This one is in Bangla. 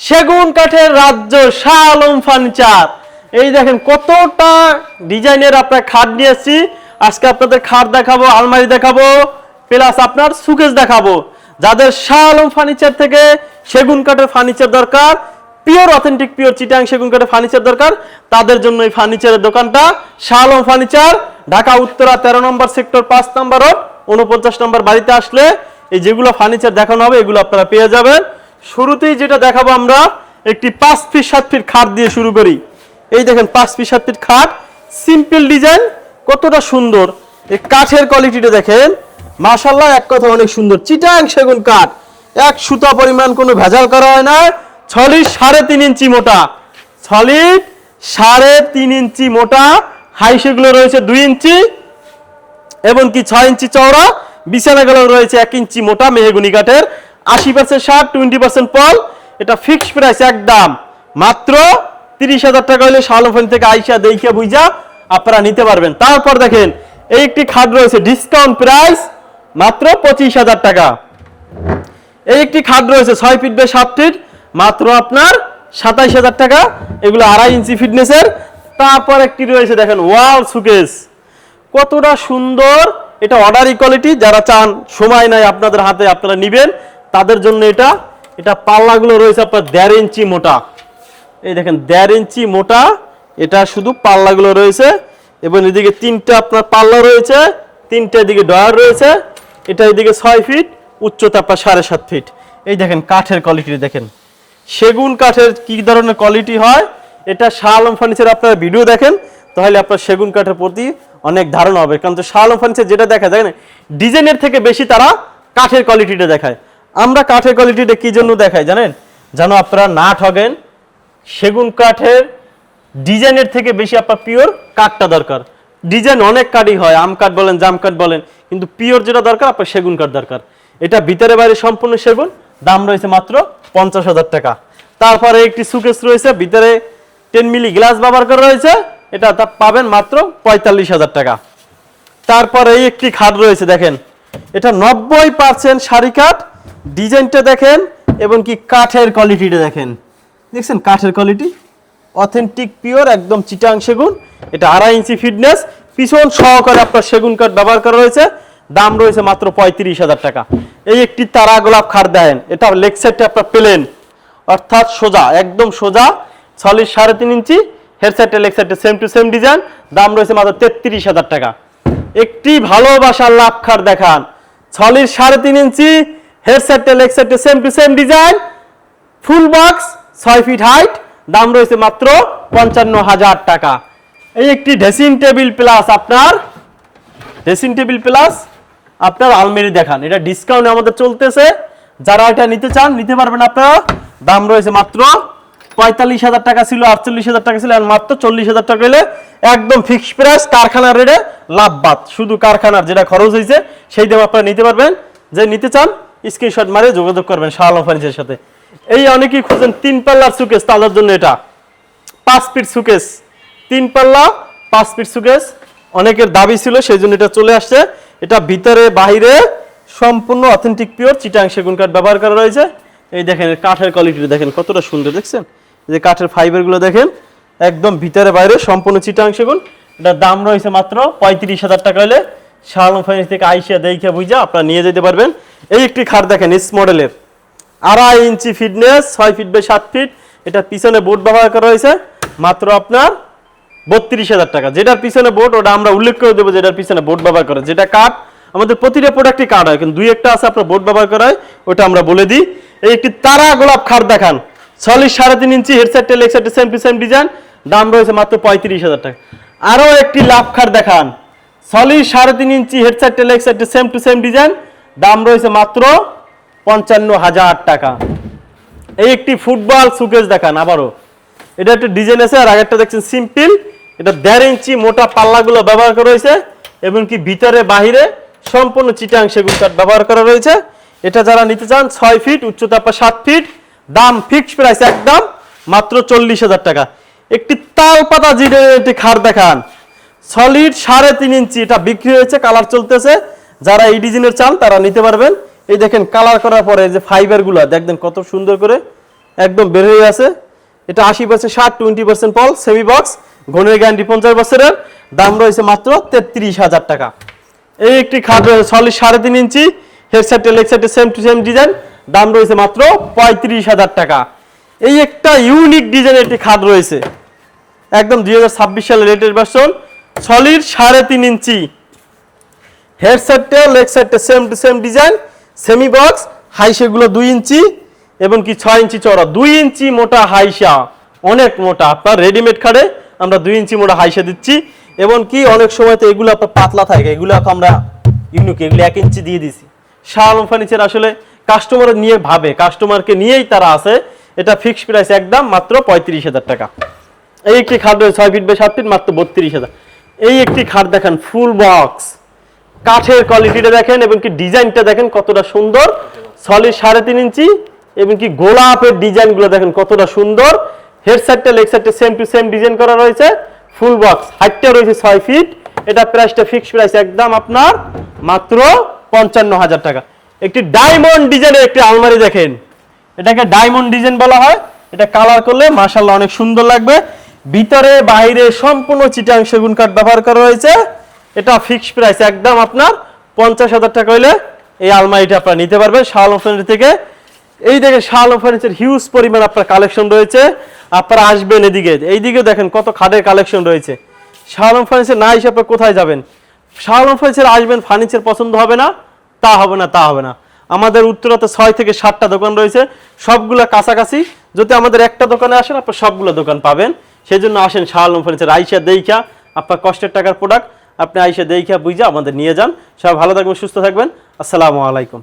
সেগুন কাঠের রাজ্য শাহ আলম ফার্নিচার। এই দেখেন কতটা ডিজাইনের আপনার খাট নিয়েছি। আজকে আপনাদের খাট দেখাবো, আলমারি দেখাবো, প্লাস আপনার সুকেস দেখাবো। যাদের শাহ আলম ফার্নিচার থেকে সেগুন কাঠের ফার্নিচার দরকার, পিওর অথেন্টিক পিওর চিটাং সেগুন কাঠের ফার্নিচার দরকার, তাদের জন্য এই ফার্নিচারের দোকানটা শাহ আলম ফার্নিচার, ঢাকা উত্তরা 13 নম্বর সেক্টর 5 নম্বর রোড 49 নম্বর বাড়িতে আসলে এই যেগুলো ফার্নিচার দেখানো হবে এগুলো আপনারা পেয়ে যাবেন। শুরুতেই যেটা দেখাবো আমরা একটি 5 ফিট 7 ফিট খাট দিয়ে শুরু করি। এই দেখেন 5 ফিট 7 ফিট খাট, সিম্পল ডিজাইন, কতটা সুন্দর। এই কাঠের কোয়ালিটিটা দেখেন, মাশাআল্লাহ, এক কথা অনেক সুন্দর। চিটাং সেগুন কাঠ, এক সুতা পরিমাণ কোনো ভেজাল করা হয় না। সলিড 3.5 ইঞ্চি মোটা, সলিড 3.5 ইঞ্চি মোটা, হাই সেগুলো রয়েছে 2 ইঞ্চি এবং কি 6 ইঞ্চি চওড়া। বিছানাগুলো রয়েছে 1 ইঞ্চি মোটা মেহগনি কাঠের। 80% শার্ট, 20% পল। এটা ফিক্সড প্রাইস একদম মাত্র 30,000 টাকা হলে শাহ আলম থেকে আইসা দেখে বুঝা আপনারা নিতে পারবেন। তারপর দেখেন এই একটি খাট রয়েছে ডিসকাউন্ট প্রাইস মাত্র 25,000 টাকা। এই একটি খাট রয়েছে 6 ফিট বাই 7 ফিট, মাত্র আপনার 27,000 টাকা। এগুলো 2.5 ইঞ্চি ফিটনেসের। তারপর একটি রয়েছে দেখেন ওয়াল সুকেস, কতটা সুন্দর। এটা অর্ডার কোয়ালিটি, যারা চান সময় নাই আপনাদের হাতে আপনারা নেবেন তাদের জন্য এটা। এটা পাল্লাগুলো রয়েছে আপনার 1.5 ইঞ্চি মোটা। এই দেখেন 1.5 ইঞ্চি মোটা, এটা শুধু পাল্লাগুলো রয়েছে এবং এদিকে 3টা আপনার পাল্লা রয়েছে, 3টা এদিকে ডয়ার রয়েছে। এটা এদিকে 6 ফিট, উচ্চতা আপনার 7.5 ফিট। এই দেখেন কাঠের কোয়ালিটি দেখেন, সেগুন কাঠের কি ধরনের কোয়ালিটি হয়। এটা শাহ আলম ফার্নিচার আপনারা ভিডিও দেখেন তাহলে আপনার সেগুন কাঠের প্রতি অনেক ধারণা হবে। কারণ তো শাহ আলম ফার্নিচার যেটা দেখায় দেখেন ডিজাইনের থেকে বেশি তারা কাঠের কোয়ালিটিটা দেখায়। আমরা কাঠের কোয়ালিটিটা কি জন্য দেখাই জানেন, যেন আপনারা না ঠগেন। সেগুন কাঠের ডিজাইনের থেকে বেশি আপনার পিওর কাঠটা দরকার। ডিজাইন অনেক কাঠই হয়, আম কাঠ বলেন, জাম কাঠ বলেন, কিন্তু পিওর যেটা দরকার আপনার সেগুন কাঠ দরকার। এটা ভিতরে বাইরে সম্পূর্ণ সেগুন, দাম রয়েছে মাত্র 50,000 টাকা। তারপরে একটি সুকেস রয়েছে, ভিতরে 10 মিলি গ্লাস ব্যবহার করা রয়েছে, এটা পাবেন মাত্র 45,000 টাকা। তারপরে এই একটি খাট রয়েছে দেখেন, এটা 90% শাড়ি কাঠ। ডিজাইনটা দেখেন এবং কি কাঠের কোয়ালিটিটা দেখেন, দেখছেন কাঠের কোয়ালিটি অথেন্টিক পিওর একদম চিটাং সেগুন। এটা 2.5 ইঞ্চি ফিটনেস, পিছন সহকারে আপনার সেগুন কাঠ ব্যবহার করা রয়েছে, দাম রয়েছে মাত্র 35,000 টাকা। এই একটি তারা গোলাপ খাট দেন, এটা লেগ সাইডটা আপনার প্লেন, অর্থাৎ সোজা, একদম সোজা, সলিড 3.5 ইঞ্চি, হেড সাইডটা লেগ সাইডটা সেম টু সেম ডিজাইন, দাম রয়েছে মাত্র 33,000 টাকা। একটি ভালোবাসার লাভ খাট দেখান, সলিড 3.5 ইঞ্চি, হেড সাইডটা লেগ সাইডটা same to same design, full box, 6 feet height, দাম রয়েছে মাত্র 55,000 টাকা। এই একটি ড্রেসিং টেবিল প্লাস আপনার আলমারি দেখান, এটা ডিসকাউন্টে আমাদের চলতেছে। যারা এটা নিতে চান নিতে পারবেন আপনারা। দাম রয়েছে মাত্র 45,000 টাকা ছিল, 48,000 টাকা ছিল, আর মাত্র 40,000 টাকা হলে একদম ফিক্সড প্রাইস, কারখানার রেটে লাভ বাদ, শুধু কারখানার যেটা খরচ হয়েছে সেই দাম আপনারা নিতে পারবেন। যে নিতে চান স্ক্রিনশট মারে যোগাযোগ করবেন শাহ আলম ফার্নিচারের সাথে। এই অনেকেই খুঁজেন 3 পাল্লার সুকেস, তাদের জন্য এটা 5 ফিট সুকেস, 3 পাল্লা 5 ফিট সুকেস অনেকের দাবি ছিল, সেই জন্য এটা চলে আসছে। এটা ভিতরে বাইরে সম্পূর্ণ অথেন্টিক পিওর চিটাং সেগুন কাঠ ব্যবহার করা রয়েছে। এই দেখেন কাঠের কোয়ালিটি দেখেন কতটা সুন্দর, দেখছেন এই যে কাঠের ফাইবারগুলো দেখেন, একদম ভিতরে বাইরে সম্পূর্ণ চিটাং সেগুন। এটার দাম রয়েছে মাত্র 35,000 টাকা হলে শাহ আলম ফার্নিচার থেকে আইসা দেখে বুঝা আপনারা নিয়ে যেতে পারবেন। এই একটি খাট দেখেন এস মডেলের, 2.5 ইঞ্চি ফিটনেস, 6 ফিট বাই 7 ফিট। এটা পিছনে বোর্ড ব্যবহার করা হয়েছে, মাত্র আপনার 32,000 টাকা। যেটার পিছনে বোর্ড ওটা আমরা উল্লেখ করে দেবো, যেটার পিছনে বোর্ড ব্যবহার করে। যেটা কাঠ আমাদের প্রতিটা প্রোডাক্টই কাঠ হয়, কিন্তু 2-1টা আছে আপনার বোর্ড ব্যবহার করা হয়, ওটা আমরা বলে দিই। এই একটি তারা গোলাপ খাট দেখান, সলিড 3.5 ইঞ্চি, হেড সাইডটা লেগ সাইডটা সেম টু সেম ডিজাইন, দাম রয়েছে মাত্র 35,000 টাকা। আরও একটি লাভ খাট দেখান, সলিড 3.5 ইঞ্চি, হেড সাইডটা লেগ সাইডটা সেম টু সেম ডিজাইন, দাম রয়েছে মাত্র 55,000 টাকা। এই একটি ফুটবল সুকেস দেখান, আবারও এটা একটা ডিজাইন আছে, আর আগেরটা দেখছেন সিম্পল। এটা 1.5 ইঞ্চি মোটা পাল্লাগুলো ব্যবহার করা হয়েছে এবং কি ভিতরে বাহিরে সম্পূর্ণ চিটাং সেগুন কাঠ ব্যবহার করা রয়েছে। এটা যারা নিতে চান 6 ফিট, উচ্চতা 7 ফিট, দাম ফিক্সড প্রাইস একদম মাত্র 40,000 টাকা। একটি তাল পাতা জিডের খাট দেখান, সলিড 3.5 ইঞ্চি, এটা বিক্রি হয়েছে, কালার চলতেছে। যারা এই ডিজাইনের চান তারা নিতে পারবেন। এই দেখেন কালার করার পরে যে ফাইবারগুলো দেখবেন কত সুন্দর করে একদম বের হয়ে আছে। এটা 80% শার্ট, 20% পল, সেমি বক্স, ঘনের গ্যারান্টি 50 বছরের, দাম রয়েছে মাত্র 33,000 টাকা। এই একটি খাট রয়েছে সলিড 3.5 ইঞ্চি, হেডসেট লেগ সাইডে সেম টু সেম ডিজাইন, দাম রয়েছে মাত্র 35,000 টাকা। এই একটা ইউনিক ডিজাইনের একটি খাট রয়েছে, একদম 2026 সালের লেটেস্ট ভার্সন, সলিড 3.5 ইঞ্চি, হেডসেটটা লেগ সাইডটা same to same design, semi box, হাইসেগুলো 2 ইঞ্চি এবং কি 6 ইঞ্চি চওড়া, 2 ইঞ্চি মোটা হাইসা, অনেক মোটা। আপনার রেডিমেড খাটে আমরা 2 ইঞ্চি মোটা হাইসা দিচ্ছি, এবং কি অনেক সময় তো এগুলো আপনার পাতলা থাকে, এগুলো আমরা ইউনিক, এগুলো 1 ইঞ্চি দিয়ে দিছি। শাহ আলম ফার্নিচার আসলে কাস্টমারের নিয়ে ভাবে, কাস্টমারকে নিয়েই তারা আছে। এটা ফিক্সড প্রাইস একদম মাত্র 35,000 টাকা। এই একটি খাট রয়েছে 6 ফিট বাই 7 ফিট, মাত্র 32,000। এই একটি খাট দেখেন ফুল বক্স, কাঠের কোয়ালিটিটা দেখেন এবং কি ডিজাইনটা দেখেন কতটা সুন্দর, সলিড 3.5 ইঞ্চি এবং কি গোলাপের ডিজাইনগুলো দেখেন কতটা সুন্দর। হেডসেটটা লেগ সাইডটা সেম টু সেম ডিজাইন করা রয়েছে, ফুল বক্স, হাইটটা রয়েছে 6 ফিট। এটা প্রাইসটা ফিক্সড প্রাইস একদম আপনার মাত্র 55,000 টাকা। একটি ডায়মন্ড ডিজাইনের একটি আলমারি দেখেন, এটাকে ডায়মন্ড ডিজাইন বলা হয়। এটা কালার করলে মাশাআল্লাহ অনেক সুন্দর লাগবে। ভিতরে বাইরে সম্পূর্ণ চিটাং সেগুন কাঠ ব্যবহার করা হয়েছে। এটা ফিক্সড প্রাইস একদম আপনার 50,000 টাকা হইলে এই আলমারিটা আপনারা নিতে পারবেন শাহ আলম ফার্নিচার থেকে। এই দেখে শাহ আলম ফার্নিচার হিউজ পরিমাণ আপনার কালেকশন রয়েছে, আপনারা আসবেন এদিকে। এইদিকে দেখেন কত খাটের কালেকশন রয়েছে। শাহ আলম ফার্নিচার না এসে আপনারা কোথায় যাবেন? শাহ আলম ফার্নিচার আসবেন, ফার্নিচার পছন্দ হবে না, তা হবে না, তা হবে না। আমাদের উত্তরাতে 6 থেকে 7টা দোকান রয়েছে, সবগুলা কাছাকাছি। যদি আমাদের একটা দোকানে আসেন আপনার সবগুলো দোকান পাবেন। সেই জন্য আসেন শাহ আলম ফার্নিচার, আইসা দেইখা আপনার কষ্টের টাকার প্রোডাক্ট আপনি আইসা দেইখা বুঝা আমাদের নিয়ে যান। সবাই ভালো থাকবেন, সুস্থ থাকবেন। আসসালামু আলাইকুম।